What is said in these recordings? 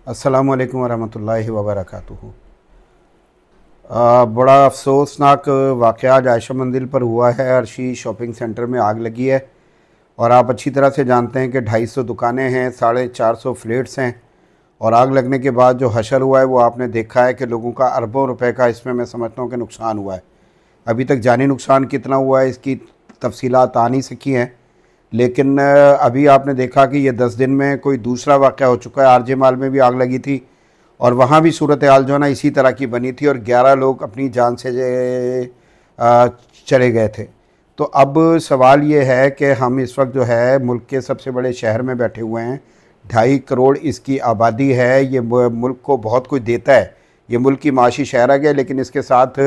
अस्सलामुअलैकुम वरहमतुल्लाहि वबरकातुहू। बड़ा अफसोसनाक वाक़या आज आयशा मंजिल पर हुआ है। अर्शी शॉपिंग सेंटर में आग लगी है और आप अच्छी तरह से जानते हैं कि 250 दुकानें हैं, 450 फ्लैट्स हैं और आग लगने के बाद जो हशर हुआ है वो आपने देखा है कि लोगों का अरबों रुपए का इसमें मैं समझता हूँ कि नुकसान हुआ है। अभी तक जानी नुकसान कितना हुआ है इसकी तफसीलात आ नहीं सकी हैं, लेकिन अभी आपने देखा कि ये 10 दिन में कोई दूसरा वाक़या हो चुका है। आरजे माल में भी आग लगी थी और वहाँ भी सूरत हाल जो है ना इसी तरह की बनी थी और 11 लोग अपनी जान से चले गए थे। तो अब सवाल ये है कि हम इस वक्त जो है मुल्क के सबसे बड़े शहर में बैठे हुए हैं, 2.5 करोड़ इसकी आबादी है। ये मुल्क को बहुत कुछ देता है, ये मुल्क की माशी शहरक है, लेकिन इसके साथ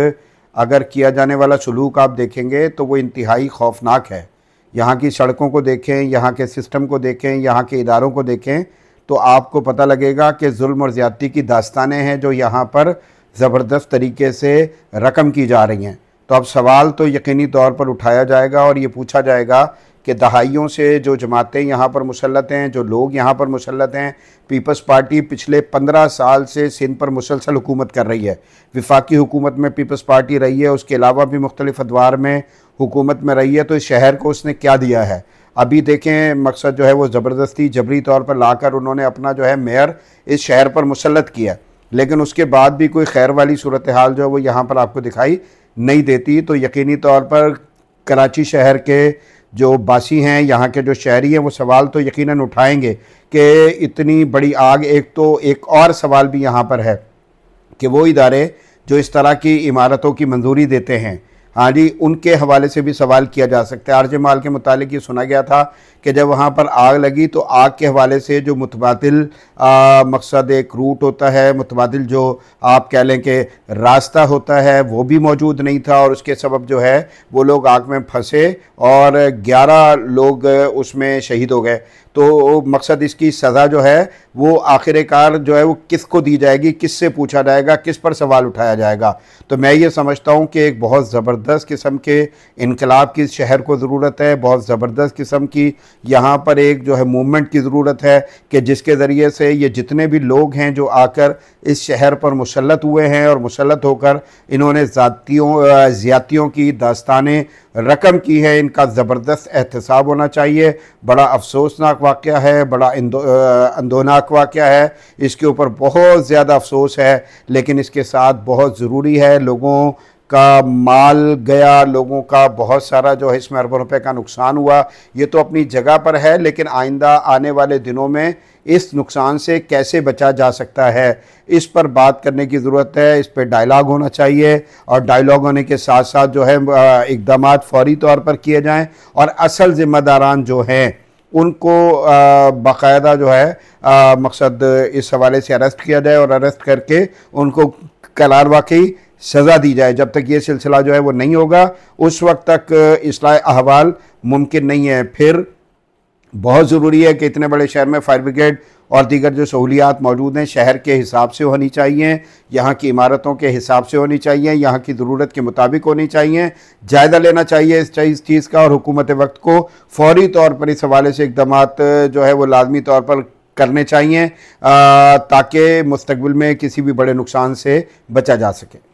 अगर किया जाने वाला सलूक आप देखेंगे तो वो इंतहाई खौफनाक है। यहाँ की सड़कों को देखें, यहाँ के सिस्टम को देखें, यहाँ के इदारों को देखें तो आपको पता लगेगा कि जुल्म और ज़्यादती की दास्तानें हैं जो यहाँ पर ज़बरदस्त तरीके से रकम की जा रही हैं। तो अब सवाल तो यकीनी तौर पर उठाया जाएगा और ये पूछा जाएगा कि दहाइयों से जो जमातें यहाँ पर मुसल्लत हैं, जो लोग यहाँ पर मुसल्लत हैं, पीपल्स पार्टी पिछले 15 साल से सिंध पर मुसलसल हुकूमत कर रही है। वफाकी हुकूमत में पीपल्स पार्टी रही है, उसके अलावा भी मुख्तलिफ अदवार में हुकूमत में रही है। तो इस शहर को उसने क्या दिया है? अभी देखें, मकसद जो है वो ज़बरदस्ती जबरी तौर पर लाकर उन्होंने अपना जो है मेयर इस शहर पर मुसल्लत किया, लेकिन उसके बाद भी कोई खैर वाली सूरत हाल जो है वो यहाँ पर आपको दिखाई नहीं देती। तो यकीनी तौर पर कराची शहर के जो बासी हैं, यहाँ के जो शहरी हैं, वो सवाल तो यकीनन उठाएंगे कि इतनी बड़ी आग। एक और सवाल भी यहाँ पर है कि वो इदारे जो इस तरह की इमारतों की मंजूरी देते हैं, हाँ जी, उनके हवाले से भी सवाल किया जा सकता है। आरजे माल के मुतालिक ये सुना गया था कि जब वहाँ पर आग लगी तो आग के हवाले से जो मुतबादिल मकसद एक रूट होता है, मुतबादिल जो आप कह लें कि रास्ता होता है, वो भी मौजूद नहीं था और उसके सबब जो है वो लोग आग में फंसे और 11 लोग उसमें शहीद हो गए। तो मकसद इसकी सज़ा जो है वो आखिरकार जो है वो किसको दी जाएगी, किससे पूछा जाएगा, किस पर सवाल उठाया जाएगा? तो मैं ये समझता हूँ कि एक बहुत ज़बरदस्त किस्म के इनकलाब की शहर को ज़रूरत है, बहुत ज़बरदस्त किस्म की यहाँ पर एक जो है मूवमेंट की ज़रूरत है कि जिसके ज़रिए से ये जितने भी लोग हैं जो आकर इस शहर पर मुसल्लत हुए हैं और मुसल्लत होकर इन्होंने ज़्यादतियों की दास्तानें रकम की है, इनका ज़बरदस्त एहतसाब होना चाहिए। बड़ा अफसोसनाक वाक़या है, बड़ा अंदोनाक वाक़या है, इसके ऊपर बहुत ज़्यादा अफसोस है, लेकिन इसके साथ बहुत ज़रूरी है। लोगों का माल गया, लोगों का बहुत सारा जो है इसमें अरबों रुपए का नुकसान हुआ, ये तो अपनी जगह पर है, लेकिन आइंदा आने वाले दिनों में इस नुकसान से कैसे बचा जा सकता है, इस पर बात करने की ज़रूरत है। इस पर डायलॉग होना चाहिए और डायलॉग होने के साथ साथ जो है इक़दामात फ़ौरी तौर पर किए जाएं और असल ज़िम्मेदारान जो हैं उनको बाकायदा जो है मकसद इस हवाले से अरेस्ट किया जाए और अरेस्ट करके उनको करार वाकई सज़ा दी जाए। जब तक ये सिलसिला जो है वो नहीं होगा उस वक्त तक इस्लाह अहवाल मुमकिन नहीं है। फिर बहुत ज़रूरी है कि इतने बड़े शहर में फायर ब्रिगेड और दीगर जो सहूलियात मौजूद हैं शहर के हिसाब से होनी चाहिए, यहाँ की इमारतों के हिसाब से होनी चाहिए, यहाँ की ज़रूरत के मुताबिक होनी चाहिए। जायज़ा लेना चाहिए इस चीज़ का और हुकूमत वक्त को फ़ौरी तौर पर इस हवाले से इक़दामात जो है वो लाजमी तौर पर करने चाहिए ताकि मुस्तक़बिल में किसी भी बड़े नुकसान से बचा जा सके।